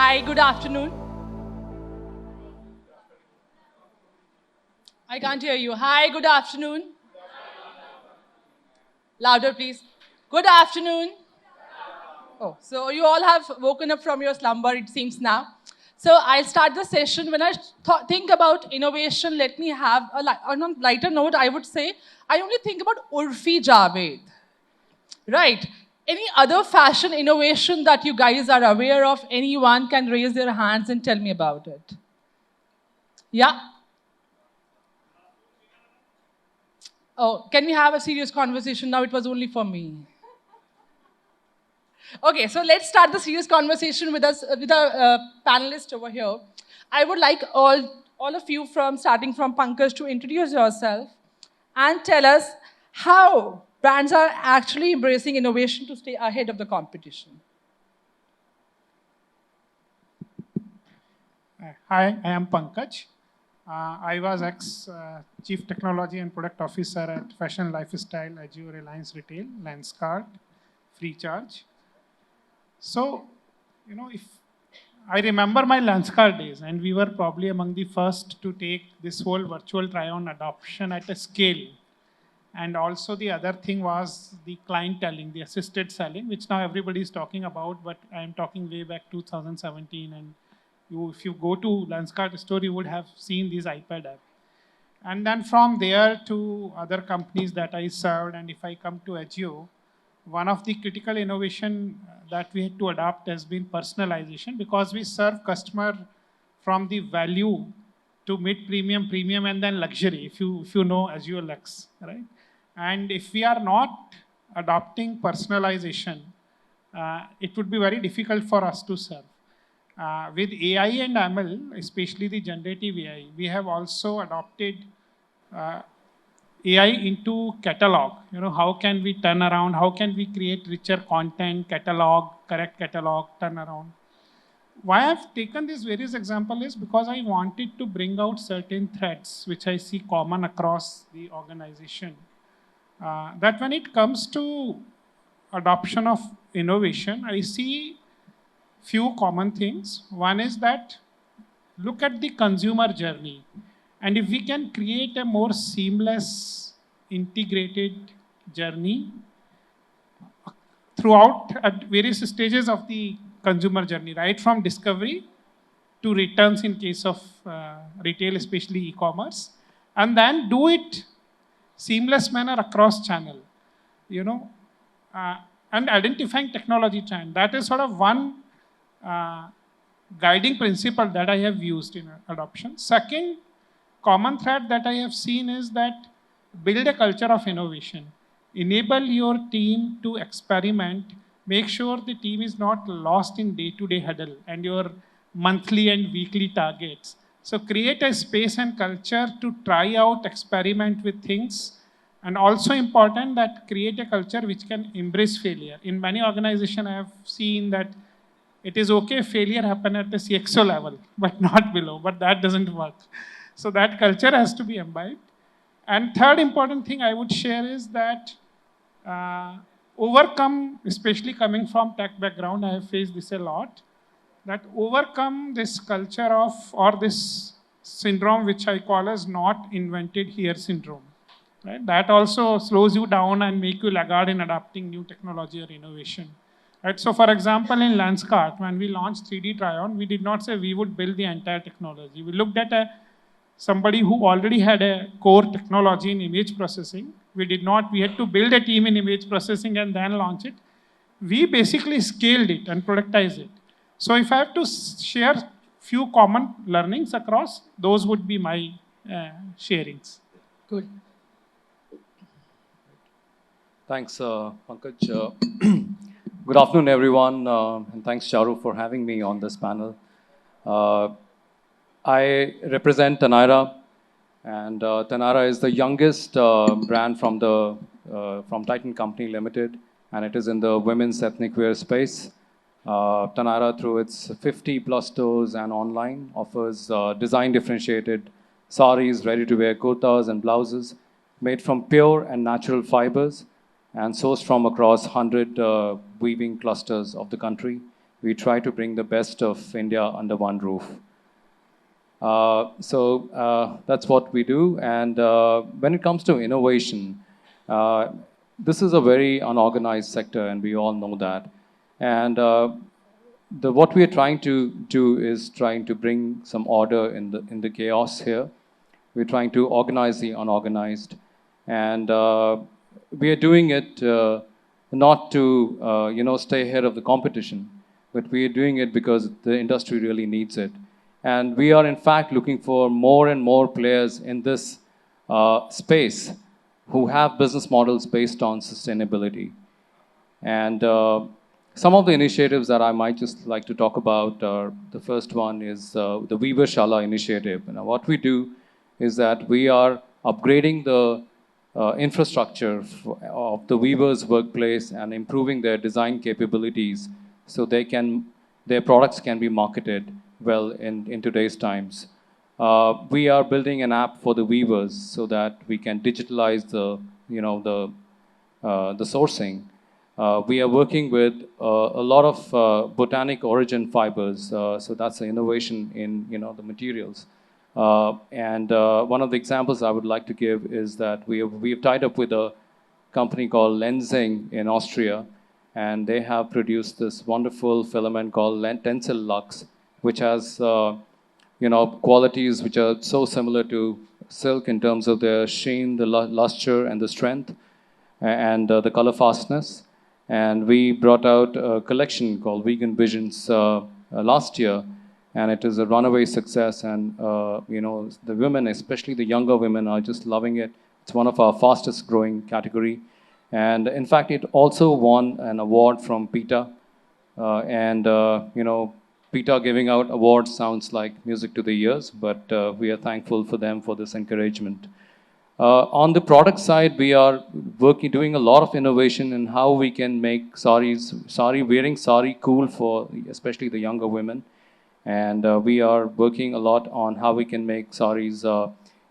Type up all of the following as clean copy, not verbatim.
Hi, good afternoon. I can't hear you. Hi, good afternoon. Louder, please. Good afternoon. Oh, so you all have woken up from your slumber, it seems now. So I'll start the session. When I think about innovation, let me have on a lighter note, I would say, I only think about Urfi Javed. Right. Any other fashion innovation that you guys are aware of? Anyone can raise their hands and tell me about it. Yeah? Oh, can we have a serious conversation now? It was only for me. Okay, so let's start the serious conversation with us, with our panelist over here. I would like all of you, from starting from Pankaj, to introduce yourself and tell us how brands are actually embracing innovation to stay ahead of the competition. Hi, I am Pankaj. I was ex-Chief Technology and Product Officer at Fashion Lifestyle, Ajio, Reliance Retail, Lenskart, Freecharge. So, if I remember my Lenskart days, and we were probably among the first to take this whole virtual try-on adoption at a scale. And also the other thing was the clienteling, the assisted selling, which now everybody is talking about, but I'm talking way back 2017. And if you go to Lenskart store, you would have seen these iPad app. And then from there to other companies that I served, and if I come to Ajio, one of the critical innovation that we had to adopt has been personalization, because we serve customer from the value to mid-premium, premium, and then luxury, if you know Ajio Lux, right? And if we are not adopting personalization, it would be very difficult for us to serve. With AI and ML, especially the generative AI, we have also adopted AI into catalog. How can we turn around? How can we create richer content, catalog, correct catalog, turn around? Why I've taken this various example is because I wanted to bring out certain threads which I see common across the organization. That when it comes to adoption of innovation, I see few common things. One is that look at the consumer journey. And if we can create a more seamless, integrated journey throughout at various stages of the consumer journey, right from discovery to returns in case of retail, especially e-commerce, and then do it seamless manner across channel, and identifying technology trend. That is sort of one guiding principle that I have used in adoption. Second common thread that I have seen is that build a culture of innovation. Enable your team to experiment. Make sure the team is not lost in day-to-day huddle and your monthly and weekly targets. So create a space and culture to try out, experiment with things. And also important that create a culture which can embrace failure. In many organizations, I have seen that it is okay if failure happen at the CXO level, but not below, but that doesn't work. So that culture has to be imbibed. And third important thing I would share is that overcome, especially coming from tech background, I have faced this a lot, that overcome this culture of, or this syndrome which I call as not invented here syndrome. Right? That also slows you down and make you laggard in adapting new technology or innovation. Right? So for example, in Lenskart, when we launched 3D try-on, we did not say we would build the entire technology. We looked at somebody who already had a core technology in image processing. We had to build a team in image processing and then launch it. We basically scaled it and productized it. So if I have to share few common learnings across, those would be my sharings. Good. Thanks, Pankaj. Good afternoon, everyone, and thanks, Charu, for having me on this panel. I represent Taneira, and Taneira is the youngest brand from Titan Company Limited, and it is in the women's ethnic wear space. Taneira, through its 50+ stores and online, offers design differentiated saris, ready-to-wear kurtas and blouses made from pure and natural fibers and sourced from across 100 weaving clusters of the country. we try to bring the best of India under one roof. That's what we do. And when it comes to innovation, this is a very unorganized sector, and we all know that. And what we are trying to do is trying to bring some order in the chaos here. We're trying to organize the unorganized, and we are doing it not to stay ahead of the competition, but we are doing it because the industry really needs it. And we are in fact looking for more and more players in this space who have business models based on sustainability. And some of the initiatives that I might just like to talk about are, the first one is the Weaver Shala initiative. Now, what we do is that we are upgrading the infrastructure of the weavers' workplace and improving their design capabilities so their products can be marketed well in today's times. We are building an app for the weavers so that we can digitalize the sourcing. We are working with a lot of botanic origin fibers, so that's the innovation in the materials. And one of the examples I would like to give is that we have tied up with a company called Lenzing in Austria, and they have produced this wonderful filament called Tencel Lux, which has qualities which are so similar to silk in terms of their sheen, the luster, and the strength, and the color fastness. And we brought out a collection called Vegan Visions last year, and it is a runaway success. And the women, especially the younger women, are just loving it. It's one of our fastest growing category. And in fact, it also won an award from PETA. PETA giving out awards sounds like music to the ears, but we are thankful for them for this encouragement. On the product side, we are doing a lot of innovation in how we can make wearing sari cool for especially the younger women. And we are working a lot on how we can make saris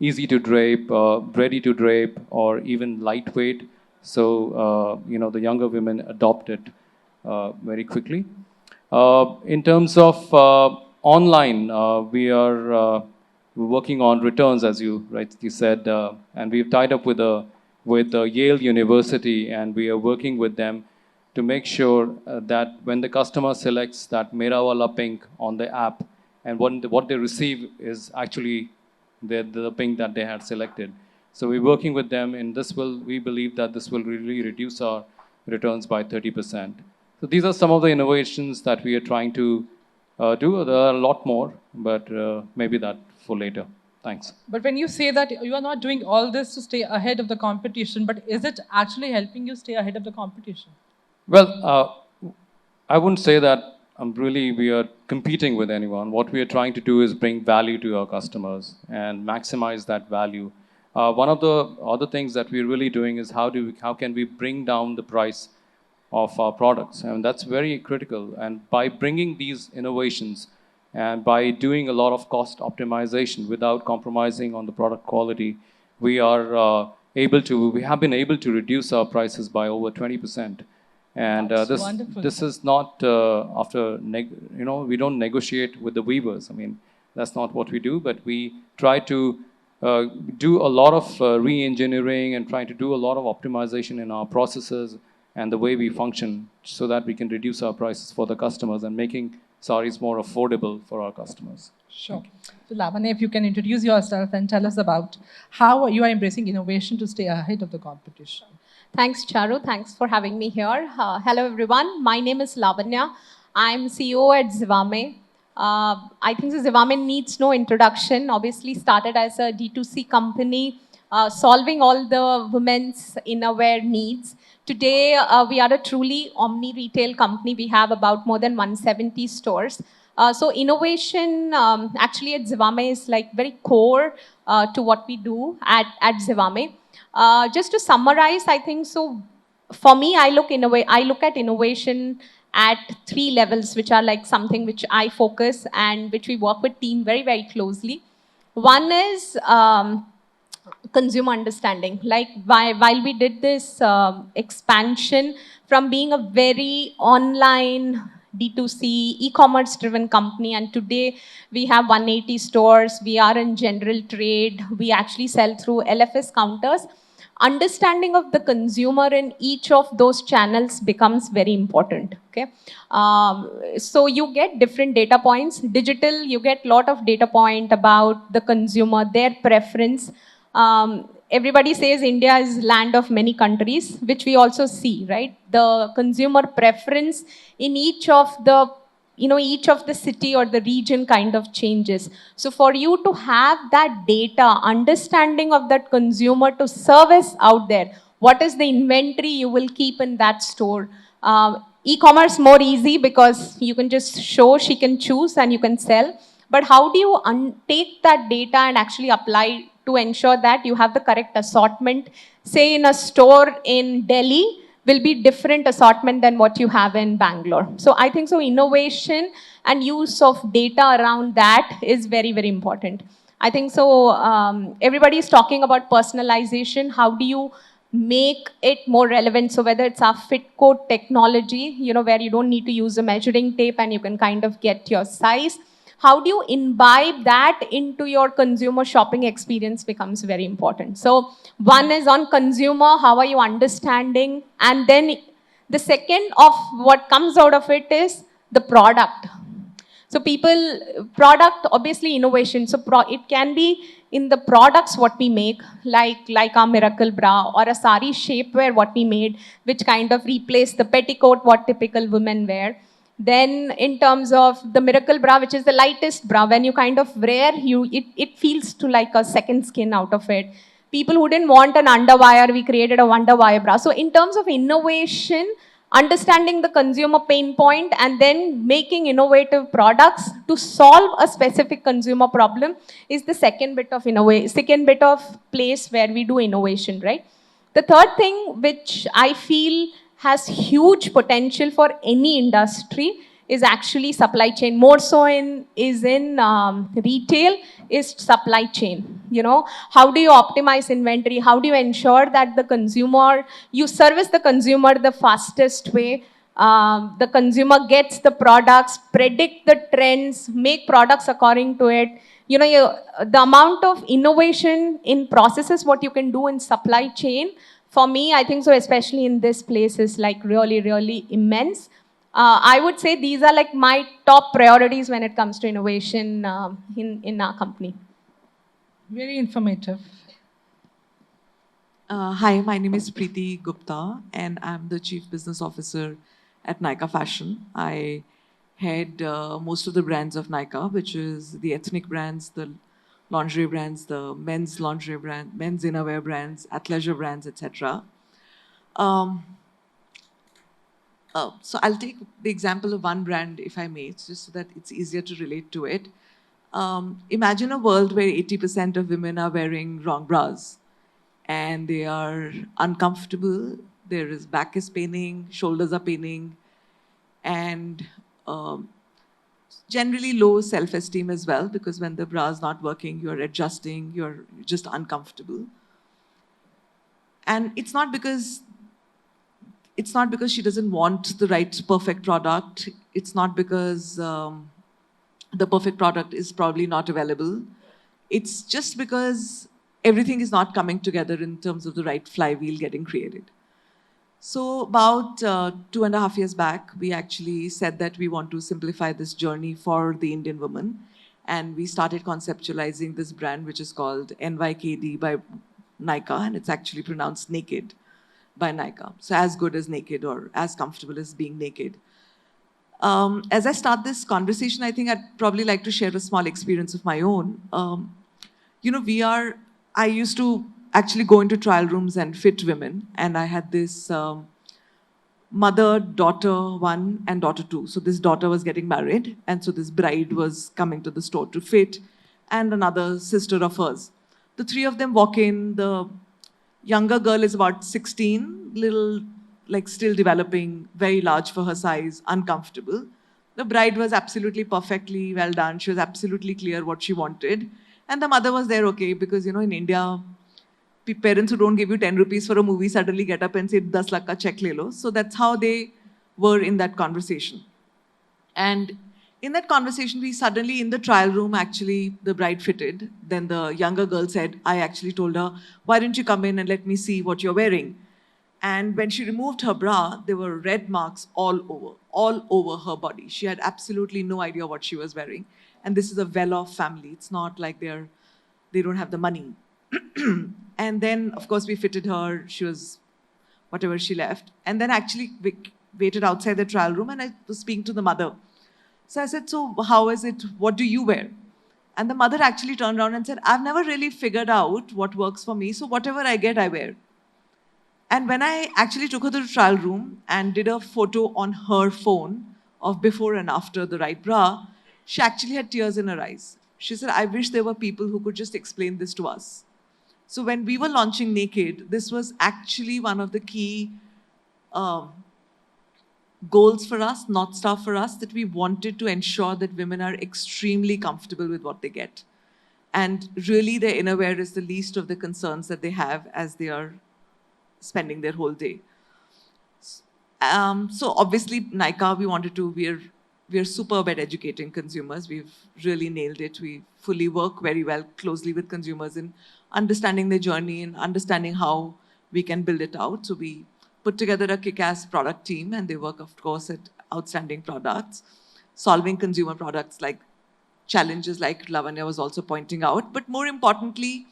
easy to drape, ready to drape, or even lightweight. So, the younger women adopt it very quickly. In terms of online, we are working on returns, as you rightly said, and we've tied up with Yale University, and we are working with them to make sure that when the customer selects that Mera Wala pink on the app, and what they receive is actually the pink that they had selected. So we're working with them, and we believe that this will really reduce our returns by 30%. So these are some of the innovations that we are trying to do. There are a lot more, but maybe that for later. Thanks. But when you say that you are not doing all this to stay ahead of the competition, but is it actually helping you stay ahead of the competition? Well, I wouldn't say that we are competing with anyone. What we are trying to do is bring value to our customers and maximize that value. One of the other things that we're really doing is how can we bring down the price of our products, and that's very critical. And by bringing these innovations and by doing a lot of cost optimization without compromising on the product quality, we have been able to reduce our prices by over 20%. And this is not we don't negotiate with the weavers. I mean, that's not what we do, but we try to do a lot of re-engineering and trying to do a lot of optimization in our processes and the way we function so that we can reduce our prices for the customers and making saris more affordable for our customers. Sure. So Lavanya, if you can introduce yourself and tell us about how you are embracing innovation to stay ahead of the competition. Thanks, Charu. Thanks for having me here. Hello, everyone. My name is Lavanya. I'm CEO at Zivame. I think Zivame needs no introduction. Obviously, started as a D2C company, solving all the women's innerwear needs. Today, we are a truly omni-retail company. We have about more than 170 stores. So innovation actually at Zivame is like very core to what we do at Zivame. Just to summarize, I think so. For me, I look at innovation at 3 levels, which are like something which I focus and which we work with team very, very closely. One is consumer understanding. Like while we did this expansion from being a very online, D2C, e-commerce driven company. And today we have 180 stores. We are in general trade. We actually sell through LFS counters. Understanding of the consumer in each of those channels becomes very important. Okay, so you get different data points. Digital, you get lot of data point about the consumer, their preference. Everybody says India is land of many countries, which we also see, right? The consumer preference in each of the each of the city or the region kind of changes. So for you to have that data, understanding of that consumer to service out there, what is the inventory you will keep in that store? E-commerce more easy because you can just show, she can choose and you can sell. But how do you take that data and actually apply to ensure that you have the correct assortment? Say in a store in Delhi, will be different assortment than what you have in Bangalore. So I think so innovation and use of data around that is very, very important. I think so everybody is talking about personalization. How do you make it more relevant? So whether it's our fit code technology, where you don't need to use a measuring tape and you can kind of get your size. How do you imbibe that into your consumer shopping experience becomes very important. So one is on consumer, how are you understanding? And then the second of what comes out of it is the product. So product, obviously innovation. So it can be in the products what we make, like our miracle bra or a sari shapewear what we made, which kind of replaced the petticoat what typical women wear. Then in terms of the miracle bra, which is the lightest bra, when you kind of wear, it feels to like a second skin out of it. People who didn't want an underwire, we created a underwire bra. So in terms of innovation, understanding the consumer pain point and then making innovative products to solve a specific consumer problem is the second bit of place where we do innovation, right? The third thing which I feel has huge potential for any industry is actually supply chain. More so in retail is supply chain. How do you optimize inventory? How do you ensure that you service the consumer the fastest way? The consumer gets the products, predict the trends, make products according to it. The amount of innovation in processes, what you can do in supply chain, for me, I think so, especially in this place, is like really, really immense. I would say these are like my top priorities when it comes to innovation in our company. Very informative. Hi, my name is Preeti Gupta, and I'm the Chief Business Officer at Nykaa Fashion. I head most of the brands of Nykaa, which is the ethnic brands, the lingerie brands, the men's lingerie brand, men's innerwear brands, athleisure brands, etc. So I'll take the example of one brand, if I may, just so that it's easier to relate to it. Imagine a world where 80% of women are wearing wrong bras and they are uncomfortable. There is back is paining, shoulders are paining, and generally low self-esteem as well, because when the bra is not working, you're adjusting, you're just uncomfortable. And it's not because she doesn't want the right perfect product. It's not because the perfect product is probably not available. It's just because everything is not coming together in terms of the right flywheel getting created. So about 2.5 years back, we actually said that we want to simplify this journey for the Indian woman. And we started conceptualizing this brand, which is called NYKD by Nykaa, and it's actually pronounced naked by Nykaa. So as good as naked or as comfortable as being naked. As I start this conversation, I think I'd probably like to share a small experience of my own. I used to actually go into trial rooms and fit women, and I had this mother, daughter 1 and daughter 2. So this daughter was getting married, and so this bride was coming to the store to fit, and another sister of hers. The 3 of them walk in. The younger girl is about 16, little, like still developing, very large for her size, uncomfortable. The bride was absolutely perfectly well done. She was absolutely clear what she wanted. And the mother was there, okay, because, in India, parents who don't give you 10 rupees for a movie suddenly get up and say, 10 lakh ka check le lo. So that's how they were in that conversation. And in that conversation, we suddenly, in the trial room, actually, the bride fitted. Then the younger girl said, I actually told her, why don't you come in and let me see what you're wearing? And when she removed her bra, there were red marks all over her body. She had absolutely no idea what she was wearing. And this is a well-off family. It's not like they don't have the money. And then, of course, we fitted her. She was whatever she left. And then actually we waited outside the trial room and I was speaking to the mother. So I said, so how is it? What do you wear? And the mother actually turned around and said, I've never really figured out what works for me. So whatever I get, I wear. And when I actually took her to the trial room and did a photo on her phone of before and after the right bra, she actually had tears in her eyes. She said, I wish there were people who could just explain this to us. So when we were launching Naked, this was actually one of the key goals for us, North Star for us, that we wanted to ensure that women are extremely comfortable with what they get. And really their innerwear is the least of the concerns that they have as they are spending their whole day. So obviously Nykaa, we're superb at educating consumers. We've really nailed it. We fully work very well closely with consumers in understanding their journey and understanding how we can build it out. So we put together a kick-ass product team and they work, of course, at outstanding products, solving consumer products like challenges like Lavanya was also pointing out. But more importantly,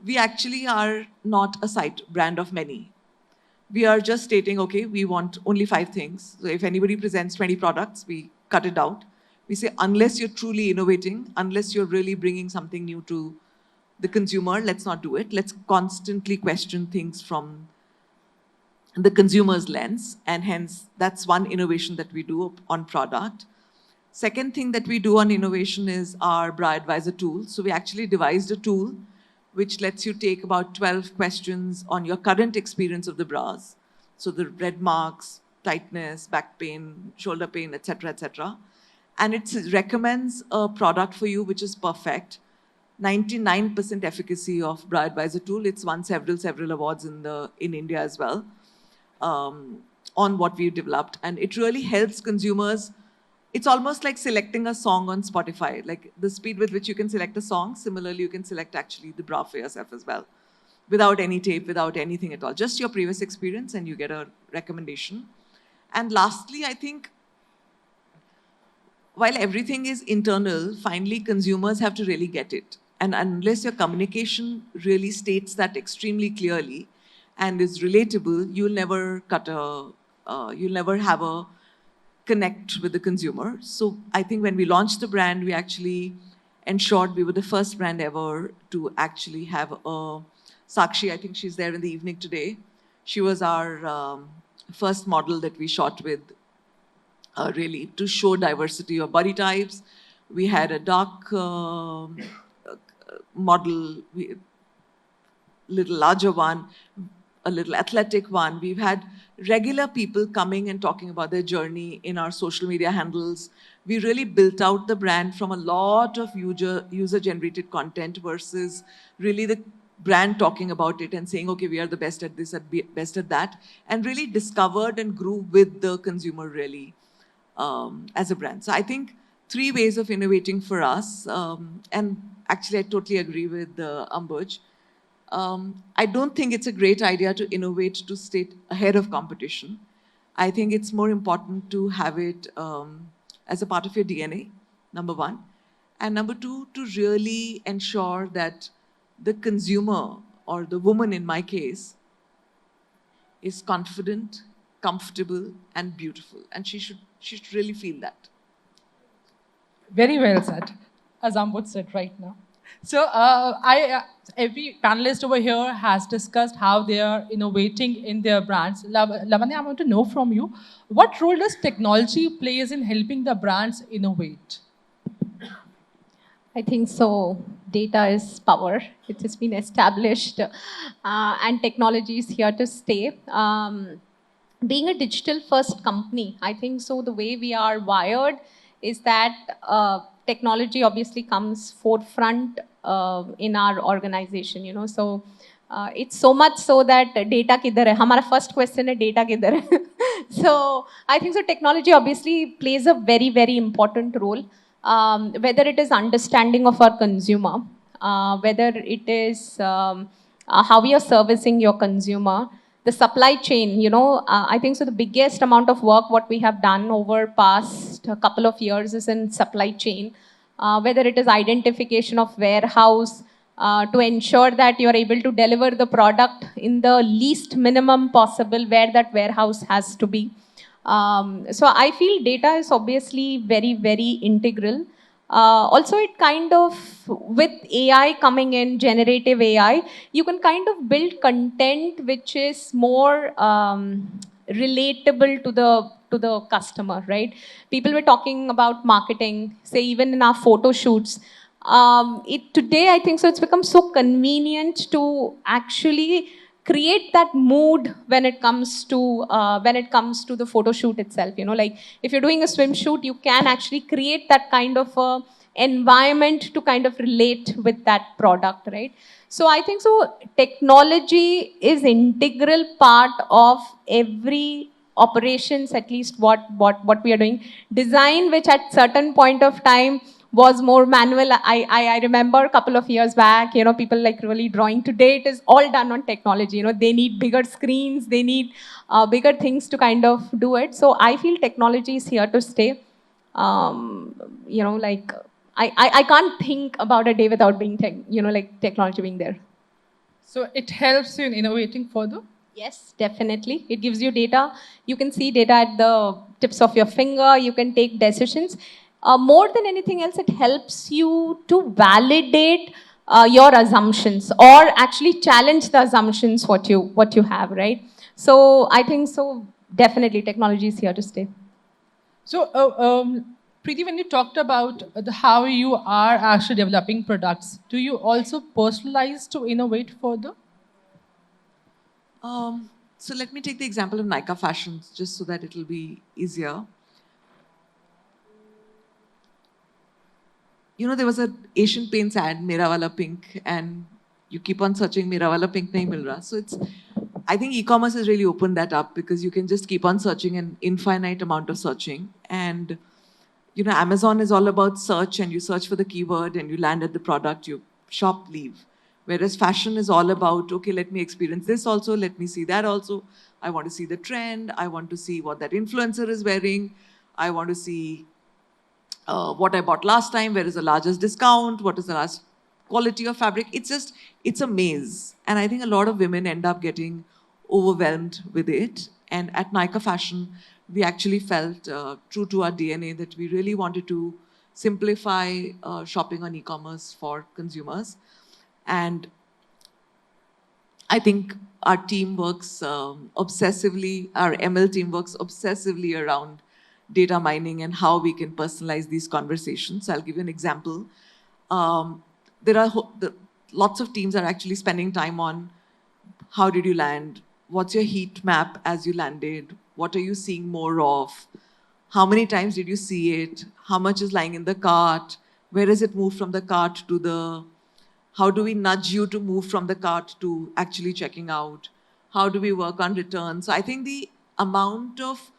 we actually are not a site brand of many. We are just stating, okay, we want only 5 things. So if anybody presents 20 products, we cut it out. We say, unless you're truly innovating, unless you're really bringing something new to the consumer, let's not do it. Let's constantly question things from the consumer's lens. And hence, that's one innovation that we do on product. Second thing that we do on innovation is our bra advisor tool. So we actually devised a tool which lets you take about 12 questions on your current experience of the bras. So the red marks, tightness, back pain, shoulder pain, etc., etc. And it recommends a product for you which is perfect. 99% efficacy of bra advisor tool. It's won several awards in India as well on what we've developed. And it really helps consumers. It's almost like selecting a song on Spotify. Like the speed with which you can select a song, similarly you can select actually the bra for yourself as well. Without any tape, without anything at all. Just your previous experience and you get a recommendation. And lastly, I think while everything is internal, finally consumers have to really get it. And unless your communication really states that extremely clearly and is relatable, you'll never have a connect with the consumer. So I think when we launched the brand, we actually ensured we were the first brand ever to actually have a Sakshi. I think she's there in the evening today. She was our first model that we shot with, really to show diversity of body types. We had a dark model, little larger one, a little athletic one. We've had regular people coming and talking about their journey in our social media handles. We really built out the brand from a lot of user-generated content versus really the brand talking about it and saying, okay, we are the best at this, best at that, and really discovered and grew with the consumer really as a brand. So I think 3 ways of innovating for us, and actually I totally agree with Ambuj. I don't think it's a great idea to innovate to stay ahead of competition. I think it's more important to have it as a part of your DNA, number 1. And number 2, to really ensure that the consumer, or the woman in my case, is confident, comfortable, and beautiful. And she should really feel that. Very well said, as Ambuj said right now. So every panelist over here has discussed how they are innovating in their brands. Lavanya, I want to know from you, what role does technology plays in helping the brands innovate? I think so. Data is power. It has been established, and technology is here to stay. Being a digital-first company, I think so. The way we are wired is that technology obviously comes forefront in our organization. You know, so it's so much so that data kidhar hai. Hamara first question है data kidhar hai. So I think so technology obviously plays a very, very important role, whether it is understanding of our consumer, whether it is how we are servicing your consumer, the supply chain, I think so the biggest amount of work what we have done over past a couple of years is in supply chain, whether it is identification of warehouse, to ensure that you are able to deliver the product in the least minimum possible where that warehouse has to be. So I feel data is obviously very, very integral. Also, it kind of, with AI coming in, generative AI, you can kind of build content which is more relatable to the customer, right? People were talking about marketing, say even in our photo shoots. Today, I think so. It's become so convenient to actually create that mood when it comes to the photo shoot itself. Like if you're doing a swim shoot, you can actually create that kind of environment to kind of relate with that product, right? So I think so. Technology is integral part of every operations, at least what we are doing. Design, which at certain point of time was more manual. I remember a couple of years back, people like really drawing. Today, it is all done on technology. They need bigger screens, they need bigger things to kind of do it. So I feel technology is here to stay. Like I can't think about a day without being technology being there. So it helps you in innovating further? Yes, definitely. It gives you data. You can see data at the tips of your finger. You can take decisions. More than anything else, it helps you to validate your assumptions, or actually challenge the assumptions what you have, right? So I think so. Definitely, technology is here to stay. So, Preeti, when you talked about how you are actually developing products, do you also personalize to innovate further? So let me take the example of Nykaa Fashions, just so that it'll be easier. There was an Asian Paints ad, Mera Wala Pink, and you keep on searching, Mera Wala Pink nahi mil raha. So I think e-commerce has really opened that up, because you can just keep on searching an infinite amount of searching. And, Amazon is all about search, and you search for the keyword and you land at the product, you shop, leave. Whereas fashion is all about, okay, let me experience this also, let me see that also. I want to see the trend. I want to see what that influencer is wearing. I want to see what I bought last time, where is the largest discount, what is the last quality of fabric. It's a maze. And I think a lot of women end up getting overwhelmed with it. And at Nykaa Fashion, we actually felt true to our DNA that we really wanted to simplify shopping on e-commerce for consumers. And I think our team works obsessively, our ML team works obsessively around data mining and how we can personalize these conversations. I'll give you an example. There are lots of teams are actually spending time on how did you land, what's your heat map as you landed, what are you seeing more of, how many times did you see it, how much is lying in the cart, where is it moved from the cart to the, how do we nudge you to move from the cart to actually checking out, how do we work on returns. So I think the amount of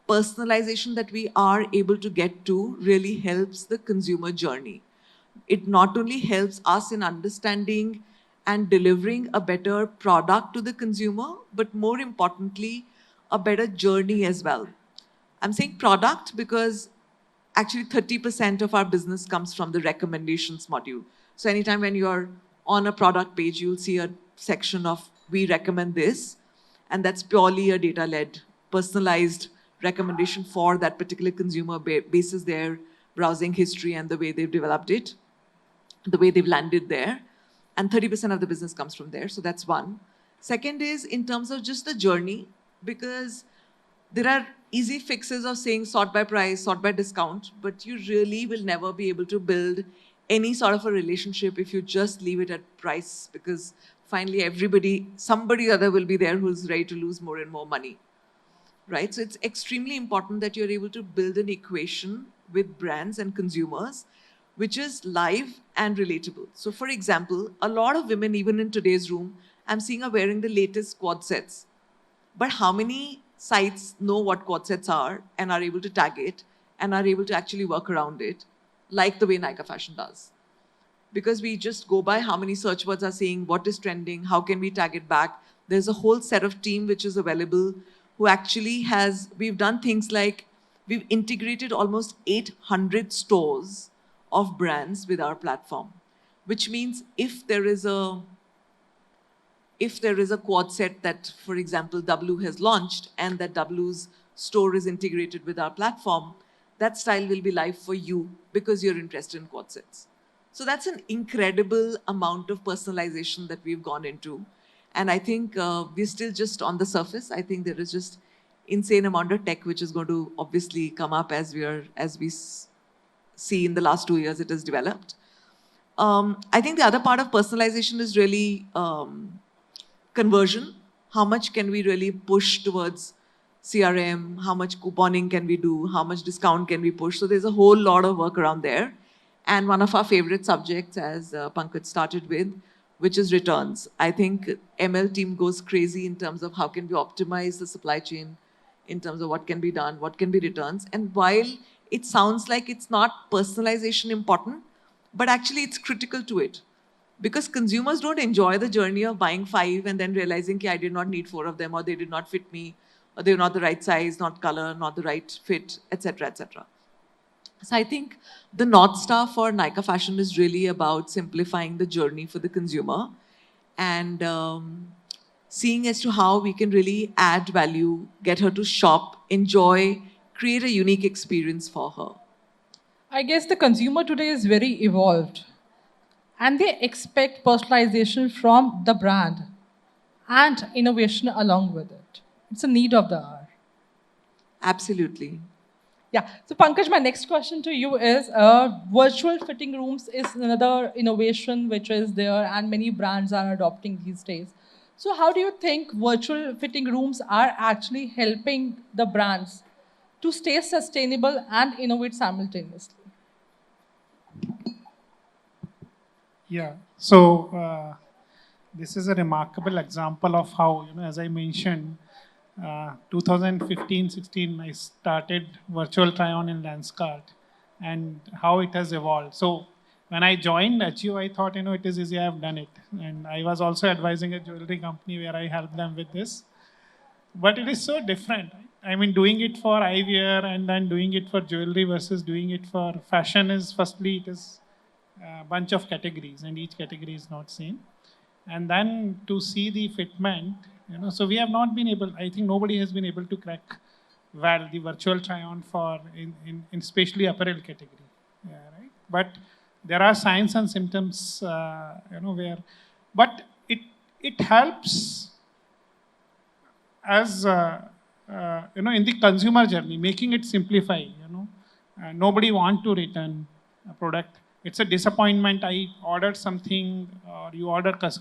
personalization that we are able to get to really helps the consumer journey. It not only helps us in understanding and delivering a better product to the consumer, but more importantly, a better journey as well. I'm saying product because actually 30% of our business comes from the recommendations module. So anytime when you're on a product page, you'll see a section of we recommend this, and that's purely a data-led, personalized recommendation for that particular consumer basis their browsing history and the way they've developed it, the way they've landed there. And 30% of the business comes from there. So that's one. Second is in terms of just the journey, because there are easy fixes of saying sort by price, sort by discount, but you really will never be able to build any sort of a relationship if you just leave it at price, because finally somebody other will be there who's ready to lose more and more money. Right? So it's extremely important that you're able to build an equation with brands and consumers, which is live and relatable. So for example, a lot of women, even in today's room, I'm seeing are wearing the latest quad sets. But how many sites know what quad sets are and are able to tag it and are able to actually work around it, like the way Nykaa Fashion does. Because we just go by how many search words are saying, what is trending, how can we tag it back. There's a whole set of team which is available who actually has, we've done things like, we've integrated almost 800 stores of brands with our platform, which means if there is a quad set that, for example, W has launched and that W's store is integrated with our platform, that style will be live for you because you're interested in quad sets. So that's an incredible amount of personalization that we've gone into. And I think we're still just on the surface. I think there is just insane amount of tech which is going to obviously come up as we see in the last 2 years it has developed. I think the other part of personalization is really conversion. How much can we really push towards CRM? How much couponing can we do? How much discount can we push? So there's a whole lot of work around there. And one of our favorite subjects, as Pankaj started with, which is returns. I think ML team goes crazy in terms of how can we optimize the supply chain in terms of what can be done, what can be returns. And while it sounds like it's not personalization important, but actually it's critical to it. Because consumers don't enjoy the journey of buying 5 and then realizing that I did not need 4 of them, or they did not fit me, or they're not the right size, not color, not the right fit, etc., etc. So I think the North Star for Nykaa Fashion is really about simplifying the journey for the consumer and seeing as to how we can really add value, get her to shop, enjoy, create a unique experience for her. I guess the consumer today is very evolved and they expect personalization from the brand and innovation along with it. It's a need of the hour. Absolutely. Yeah. So Pankaj, my next question to you is, virtual fitting rooms is another innovation which is there and many brands are adopting these days. So how do you think virtual fitting rooms are actually helping the brands to stay sustainable and innovate simultaneously? Yeah. So this is a remarkable example of how, as I mentioned, 2015-16, I started virtual try-on in Lenskart and how it has evolved. So when I joined Ajio, I thought, it is easy, I have done it. And I was also advising a jewelry company where I helped them with this. But it is so different. I mean, doing it for eyewear and then doing it for jewelry versus doing it for fashion is, firstly, it is a bunch of categories and each category is not same. And then to see the fitment, so we have not been able, I think nobody has been able to crack well the virtual try-on for in especially apparel category, right? But there are signs and symptoms, where, but it helps as in the consumer journey, making it simplify. Nobody want to return a product. It's a disappointment. I ordered something, or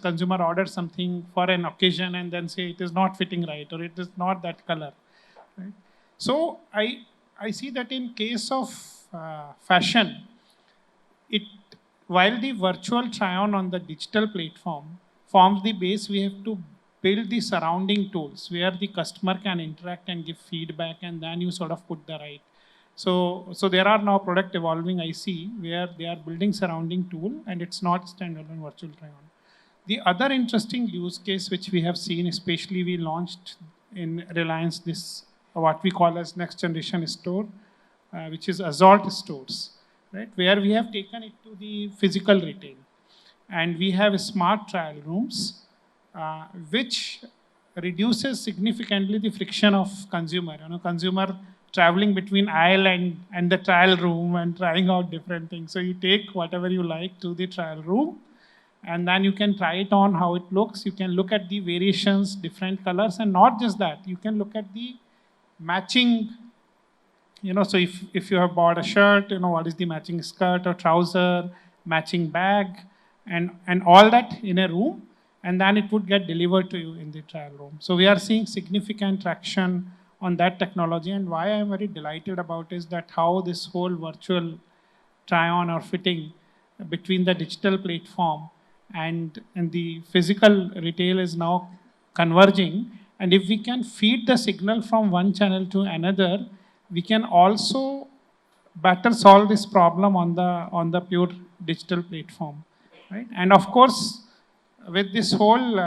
consumer ordered something for an occasion and then say it is not fitting right, or it is not that color. Right? So I see that in case of fashion, while the virtual try-on on the digital platform forms the base, we have to build the surrounding tools where the customer can interact and give feedback, and then you sort of put the right. So there are now product evolving, I see, where they are building surrounding tool and it's not standalone virtual try-on. The other interesting use case which we have seen, especially we launched in Reliance this, what we call as next generation store, which is Assault stores, right? Where we have taken it to the physical retail. And we have smart trial rooms, which reduces significantly the friction of consumer. Consumer traveling between aisle and the trial room and trying out different things. So you take whatever you like to the trial room, and then you can try it on how it looks. You can look at the variations, different colors, and not just that, you can look at the matching, so if you have bought a shirt, what is the matching skirt or trouser, matching bag, and all that in a room, and then it would get delivered to you in the trial room. So we are seeing significant traction on that technology, and why I'm very delighted about is that how this whole virtual try-on or fitting between the digital platform and the physical retail is now converging, And if we can feed the signal from one channel to another, we can also better solve this problem on the pure digital platform, right? And of course, with this whole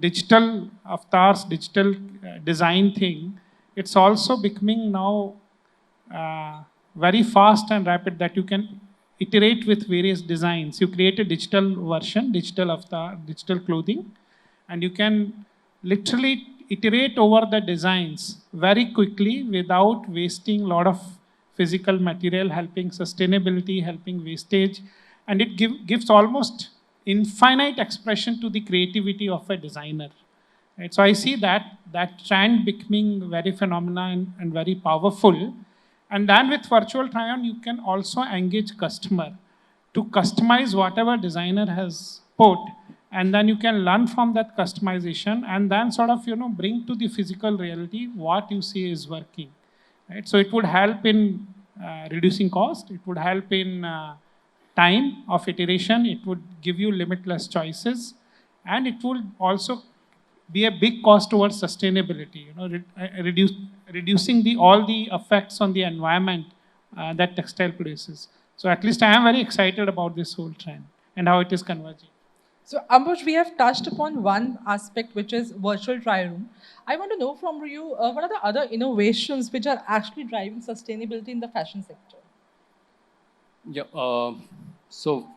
digital avatars, digital design thing, it's also becoming now very fast and rapid that you can iterate with various designs. You create a digital version, digital avatar, digital clothing, and you can literally iterate over the designs very quickly without wasting a lot of physical material, helping sustainability, helping wastage, and it gives almost infinite expression to the creativity of a designer. Right? So I see that trend becoming very phenomenal and very powerful. And then with virtual try-on, you can also engage customer to customize whatever designer has put, and then you can learn from that customization and then sort of bring to the physical reality what you see is working. Right? So it would help in reducing cost. It would help in time of iteration. It would give you limitless choices, and it will also be a big cost towards sustainability. Reducing all the effects on the environment that textile produces. So at least I am very excited about this whole trend and how it is converging. So, Ambuj, we have touched upon one aspect, which is virtual try room. I want to know from you, what are the other innovations which are actually driving sustainability in the fashion sector? Yeah, so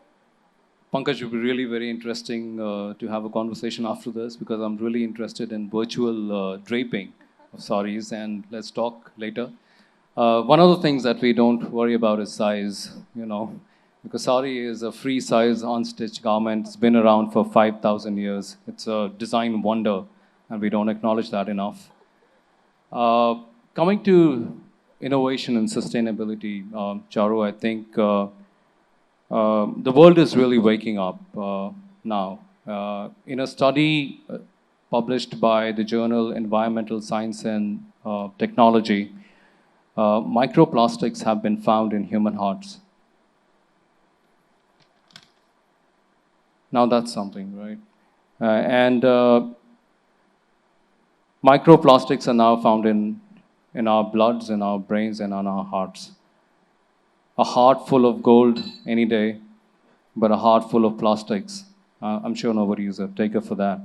Pankaj, it will be really very interesting to have a conversation after this, because I'm really interested in virtual draping of saris, and let's talk later. One of the things that we don't worry about is size, because sari is a free size unstitched garment. It's been around for 5,000 years. It's a design wonder, and we don't acknowledge that enough. Coming to innovation and sustainability, Charu, I think the world is really waking up now. In a study published by the journal Environmental Science and Technology, microplastics have been found in human hearts. Now that's something, right? And microplastics are now found in our bloods, in our brains, and on our hearts. A heart full of gold any day, but a heart full of plastics. I'm sure nobody is a taker for that.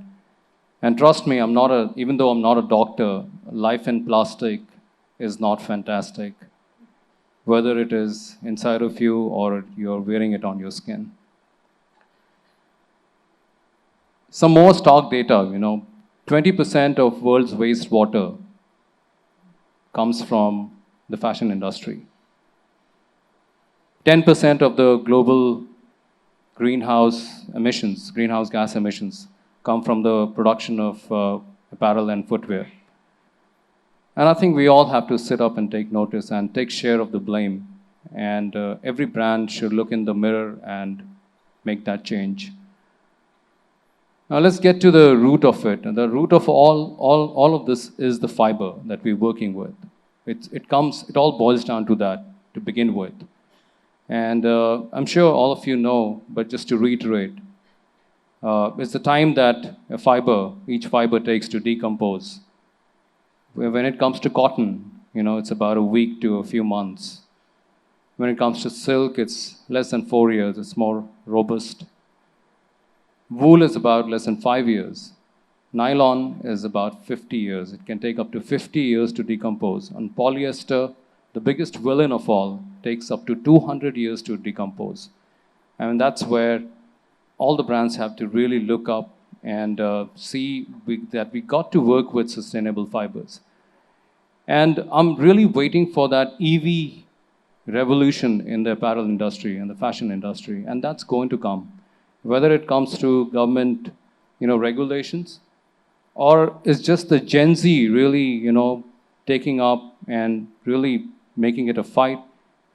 And trust me, even though I'm not a doctor, life in plastic is not fantastic, whether it is inside of you or you're wearing it on your skin. Some more stock data, 20% of world's wastewater comes from the fashion industry. 10% of the global greenhouse gas emissions, come from the production of apparel and footwear. And I think we all have to sit up and take notice and take share of the blame. And every brand should look in the mirror and make that change. Now let's get to the root of it. And the root of all of this is the fiber that we're working with. It all boils down to that to begin with. And I'm sure all of you know, but just to reiterate, it's the time that each fiber takes to decompose. When it comes to cotton, it's about a week to a few months. When it comes to silk, it's less than 4 years. It's more robust. Wool is about less than 5 years. Nylon is about 50 years. It can take up to 50 years to decompose. And polyester, the biggest villain of all, takes up to 200 years to decompose. And that's where all the brands have to really look up and see that we got to work with sustainable fibers. And I'm really waiting for that EV revolution in the apparel industry and the fashion industry, and that's going to come. Whether it comes to government, regulations, or it's just the Gen Z really, taking up and really making it a fight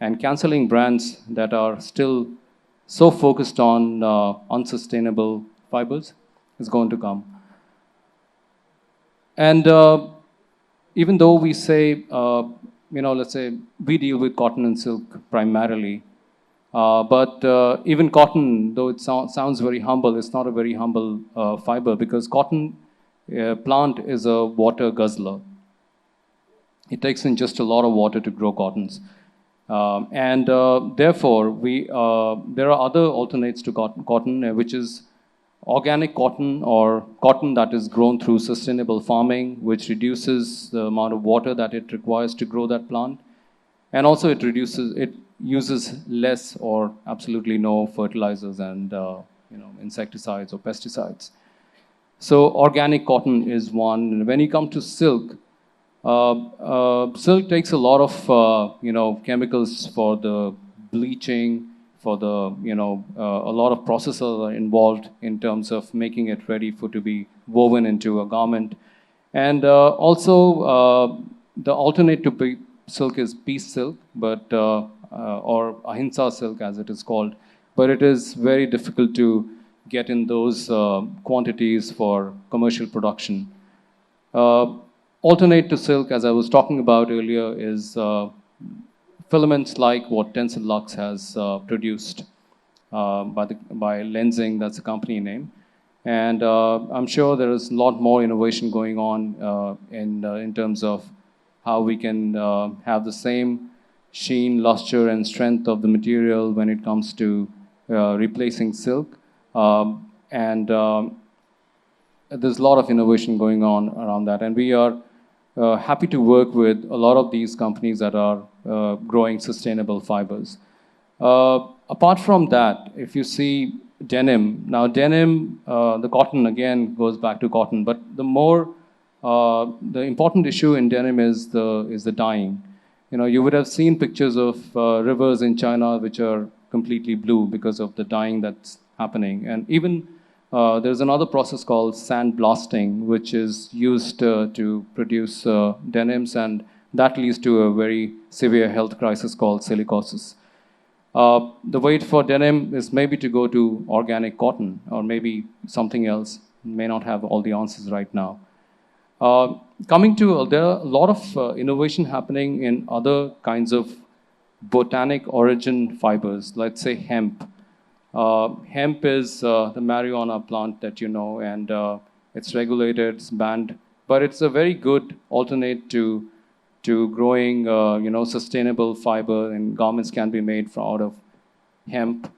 and canceling brands that are still so focused on unsustainable fibers is going to come. And even though we say, let's say we deal with cotton and silk primarily, but even cotton, though it sounds very humble, it's not a very humble fiber, because cotton A plant is a water guzzler. It takes in just a lot of water to grow cottons. Therefore, there are other alternates to cotton, which is organic cotton or cotton that is grown through sustainable farming, which reduces the amount of water that it requires to grow that plant. And also it uses less or absolutely no fertilizers and insecticides or pesticides. So organic cotton is one. When you come to silk, silk takes a lot of chemicals for the bleaching, for the a lot of processes are involved in terms of making it ready to be woven into a garment. And also the alternate to silk is peace silk, but or ahimsa silk as it is called, but it is very difficult to get in those quantities for commercial production. Alternate to silk, as I was talking about earlier, is filaments like what Tencent Lux has produced by Lenzing, that's the company name. And I'm sure there is a lot more innovation going on in terms of how we can have the same sheen, luster, and strength of the material when it comes to replacing silk. There's a lot of innovation going on around that. And we are happy to work with a lot of these companies that are growing sustainable fibers. Apart from that, if you see denim, now denim, the cotton again goes back to cotton, but the important issue in denim is the dyeing. You would have seen pictures of rivers in China which are completely blue because of the dyeing that's happening. And even there's another process called sandblasting, which is used to produce denims, and that leads to a very severe health crisis called silicosis. The way for denim is maybe to go to organic cotton or maybe something else. May not have all the answers right now. There are a lot of innovation happening in other kinds of botanic origin fibers, let's say hemp. Hemp is the marijuana plant that you know, and it's regulated, it's banned, but it's a very good alternate to growing, sustainable fiber, and garments can be made out of hemp.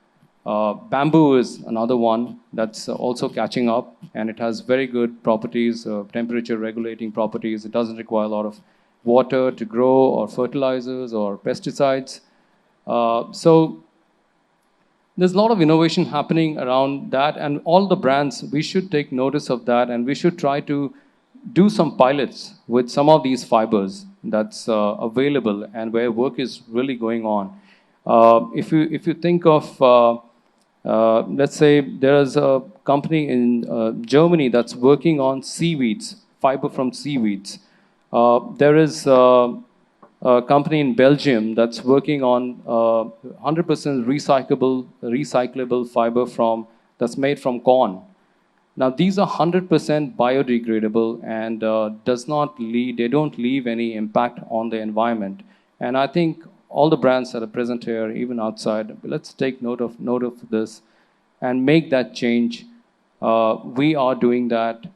Bamboo is another one that's also catching up, and it has very good properties, temperature regulating properties. It doesn't require a lot of water to grow, or fertilizers, or pesticides. So there's a lot of innovation happening around that, and all the brands, we should take notice of that, and we should try to do some pilots with some of these fibers that's available and where work is really going on. If you think of, let's say there is a company in Germany that's working on seaweeds, fiber from seaweeds. There is a company in Belgium that's working on 100% recyclable fiber that's made from corn. Now these are 100% biodegradable and they don't leave any impact on the environment. And I think all the brands that are present here, even outside, let's take note of this and make that change. We are doing that.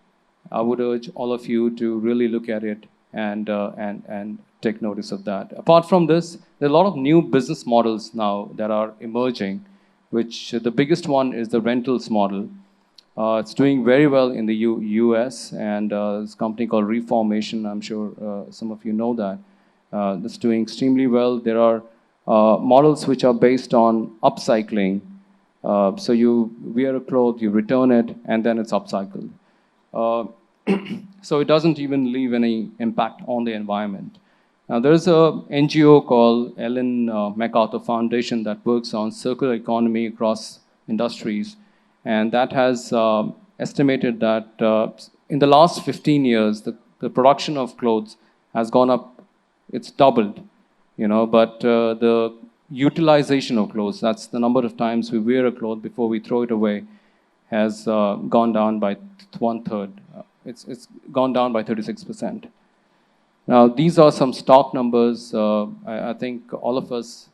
I would urge all of you to really look at it and take notice of that. Apart from this, there are a lot of new business models now that are emerging, which the biggest one is the rentals model. It's doing very well in the US, and this company called Reformation, I'm sure some of you know that. It's doing extremely well. There are models which are based on upcycling. So you wear a cloth, you return it, and then it's upcycled. So it doesn't even leave any impact on the environment. Now there's a NGO called Ellen MacArthur Foundation that works on circular economy across industries. And that has estimated that in the last 15 years, the production of clothes has gone up, it's doubled, but the utilization of clothes, that's the number of times we wear a cloth before we throw it away, has gone down by 1/3. It's gone down by 36%. Now, these are some stock numbers. I think all of us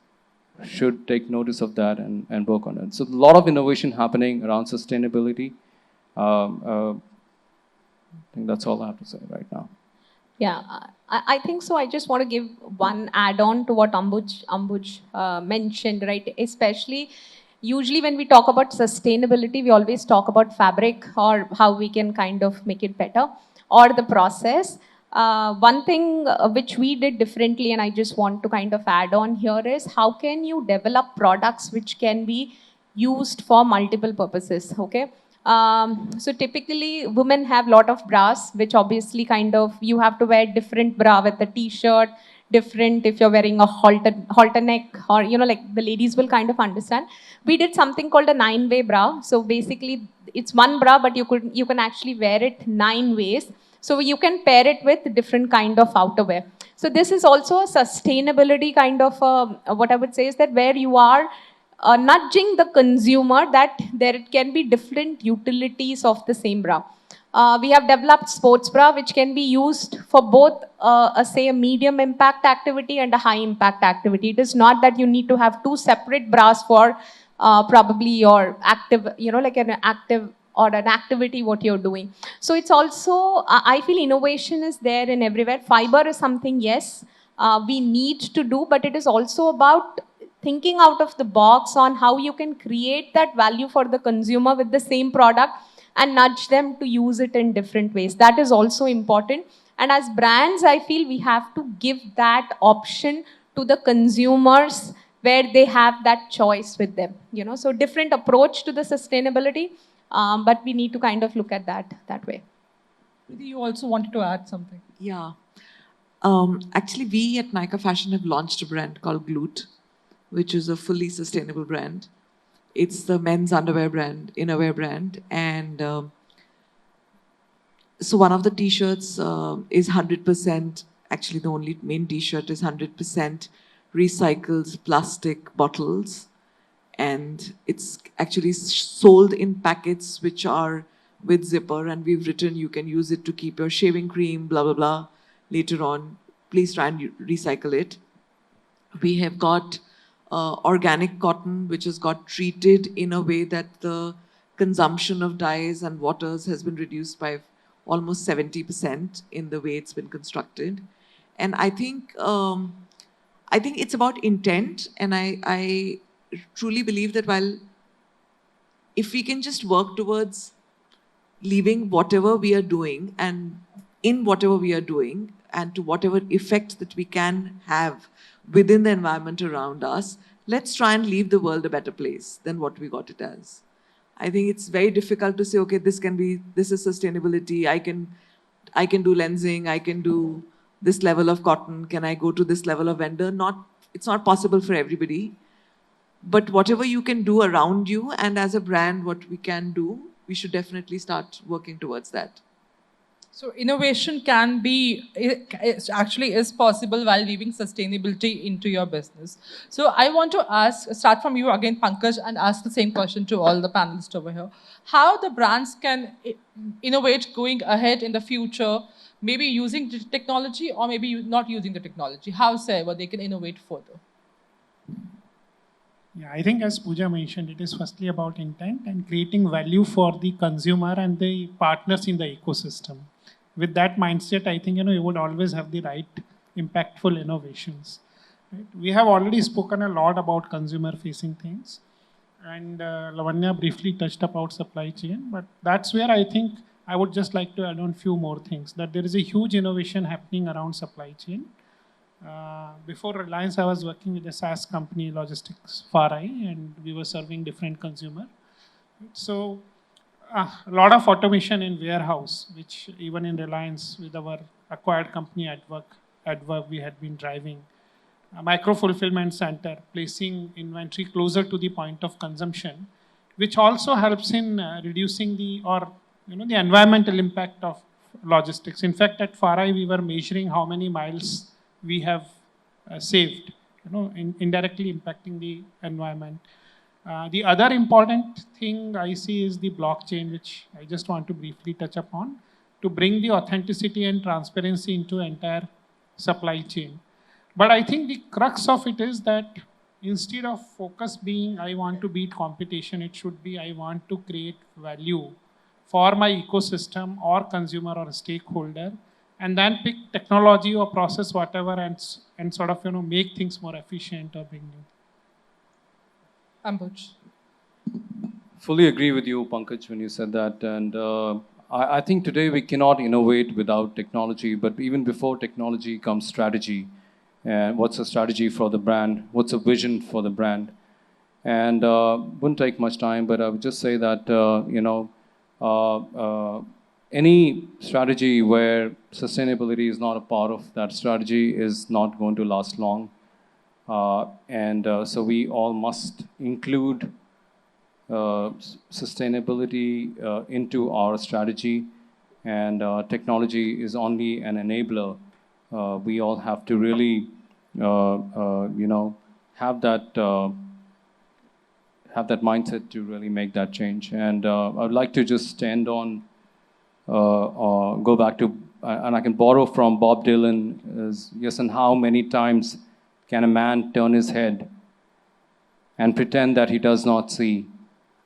should take notice of that and work on it. So a lot of innovation happening around sustainability. I think that's all I have to say right now. Yeah, I think so. I just want to give one add-on to what Ambuj mentioned, right? Especially, usually when we talk about sustainability, we always talk about fabric or how we can kind of make it better or the process. One thing which we did differently, and I just want to kind of add on here is how can you develop products which can be used for multiple purposes, okay? So typically women have lot of bras, which obviously kind of, you have to wear different bra with a t-shirt, different if you're wearing a halter neck, or, you know, like the ladies will kind of understand. We did something called a 9-way bra. So basically it's one bra, but you can actually wear it 9 ways. So you can pair it with different kind of outerwear. So this is also a sustainability kind of, what I would say is that where you are nudging the consumer that there can be different utilities of the same bra. We have developed sports bra which can be used for both, say, a medium impact activity and a high impact activity. It is not that you need to have 2 separate bras for probably your active, you know, like an active or an activity what you're doing. So it's also, I feel innovation is there in everywhere. Fiber is something, yes, we need to do, but it is also about thinking out of the box on how you can create that value for the consumer with the same product and nudge them to use it in different ways. That is also important. And as brands, I feel we have to give that option to the consumers where they have that choice with them. You know, so different approach to the sustainability, but we need to kind of look at that way. Preeti, you also wanted to add something. Yeah. Actually, we at Nykaa Fashion have launched a brand called Glute, which is a fully sustainable brand. It's the men's underwear brand, innerwear brand. And so one of the t-shirts is 100%, actually the only main t-shirt is 100% recycled plastic bottles. And it's actually sold in packets which are with zipper, and we've written you can use it to keep your shaving cream, blah, blah, blah. Later on, please try and recycle it. We have got organic cotton, which has got treated in a way that the consumption of dyes and waters has been reduced by almost 70% in the way it's been constructed. And I think it's about intent, and I truly believe that while if we can just work towards leaving whatever we are doing and in whatever we are doing and to whatever effect that we can have within the environment around us, let's try and leave the world a better place than what we got it as. I think it's very difficult to say, okay, this is sustainability. I can do lensing. I can do this level of cotton. Can I go to this level of vendor? It's not possible for everybody. But whatever you can do around you, and as a brand, what we can do, we should definitely start working towards that. So innovation actually is possible while weaving sustainability into your business. So I want to start from you again, Pankaj, and ask the same question to all the panelists over here. How the brands can innovate going ahead in the future, maybe using technology or maybe not using the technology, howsoever they can innovate further? Yeah, I think as Pooja mentioned, it is firstly about intent and creating value for the consumer and the partners in the ecosystem. With that mindset, I think you would always have the right impactful innovations. Right? We have already spoken a lot about consumer-facing things, and Lavanya briefly touched about supply chain, but that's where I think I would just like to add on a few more things, that there is a huge innovation happening around supply chain. Before Reliance, I was working with a SaaS company, logistics, Fareye, and we were serving different consumer. So a lot of automation in warehouse, which even in Reliance with our acquired company Adverb, we had been driving. A micro fulfillment center, placing inventory closer to the point of consumption, which also helps in reducing the environmental impact of logistics. In fact, at Fareye, we were measuring how many miles we have saved, indirectly impacting the environment. The other important thing I see is the blockchain, which I just want to briefly touch upon, to bring the authenticity and transparency into entire supply chain. But I think the crux of it is that instead of focus being, I want to beat competition, it should be, I want to create value for my ecosystem or consumer or stakeholder, and then pick technology or process whatever and sort of make things more efficient or bring new. Ambuj. Fully agree with you, Pankaj, when you said that. And I think today we cannot innovate without technology, but even before technology comes strategy. And what's a strategy for the brand? What's a vision for the brand? And wouldn't take much time, but I would just say that, any strategy where sustainability is not a part of that strategy is not going to last long. So we all must include sustainability into our strategy, and technology is only an enabler. We all have to really, have that mindset to really make that change. And I would like to just end on, go back to, and I can borrow from Bob Dylan, is, yes, and how many times can a man turn his head and pretend that he does not see?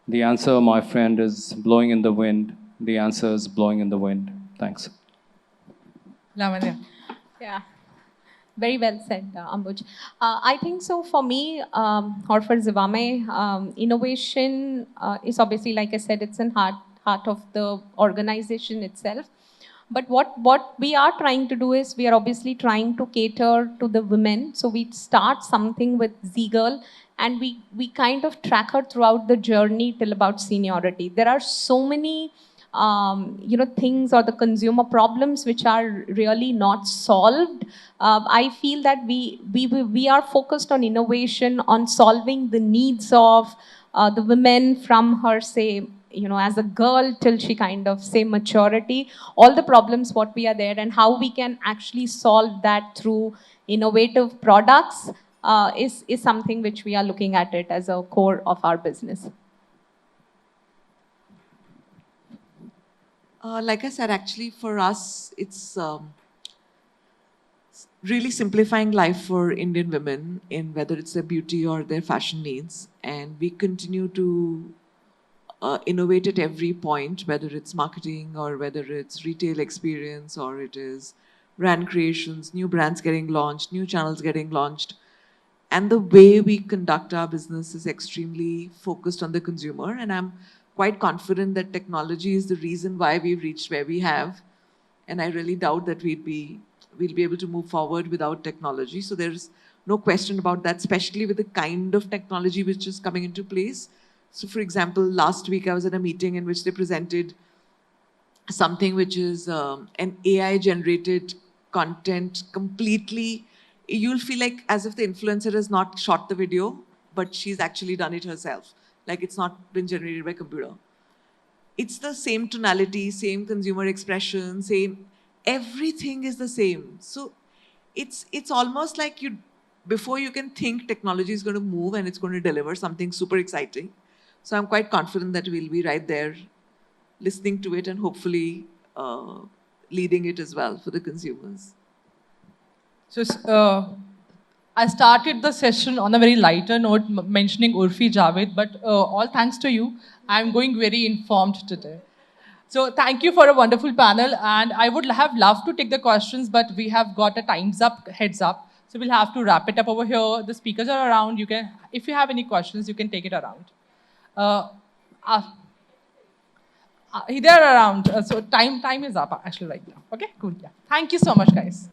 The answer, my friend, is blowing in the wind. The answer is blowing in the wind. Thanks. Lavanya. Yeah, very well said, Ambuj. I think so for me, or for Zivame, innovation is obviously, like I said, it's in heart of the organization itself. But what we are trying to do is we are obviously trying to cater to the women. So we start something with Z-Girl, and we kind of track her throughout the journey till about seniority. There are so many things or the consumer problems which are really not solved. I feel that we are focused on innovation, on solving the needs of the women from her, say, as a girl till she kind of say maturity, all the problems what we are there, and how we can actually solve that through innovative products is something which we are looking at it as a core of our business. Like I said, actually for us, it's really simplifying life for Indian women in whether it's their beauty or their fashion needs. And we continue to innovate at every point, whether it's marketing or whether it's retail experience or it is brand creations, new brands getting launched, new channels getting launched. And the way we conduct our business is extremely focused on the consumer. And I'm quite confident that technology is the reason why we've reached where we have. And I really doubt that we'll be able to move forward without technology. So there's no question about that, especially with the kind of technology which is coming into place. So for example, last week I was at a meeting in which they presented something which is an AI-generated content completely. You'll feel like as if the influencer has not shot the video, but she's actually done it herself. Like it's not been generated by computer. It's the same tonality, same consumer expression, everything is the same. So it's almost like before you can think technology is going to move and it's going to deliver something super exciting. So I'm quite confident that we'll be right there listening to it and hopefully leading it as well for the consumers. So I started the session on a very lighter note, mentioning Urfi Javed, but all thanks to you, I'm going very informed today. So thank you for a wonderful panel, and I would have loved to take the questions, but we have got a time's up, heads up. So we'll have to wrap it up over here. The speakers are around. You can, if you have any questions, you can take it around. They're around. So time is up actually right now. Okay, cool. Yeah. Thank you so much, guys.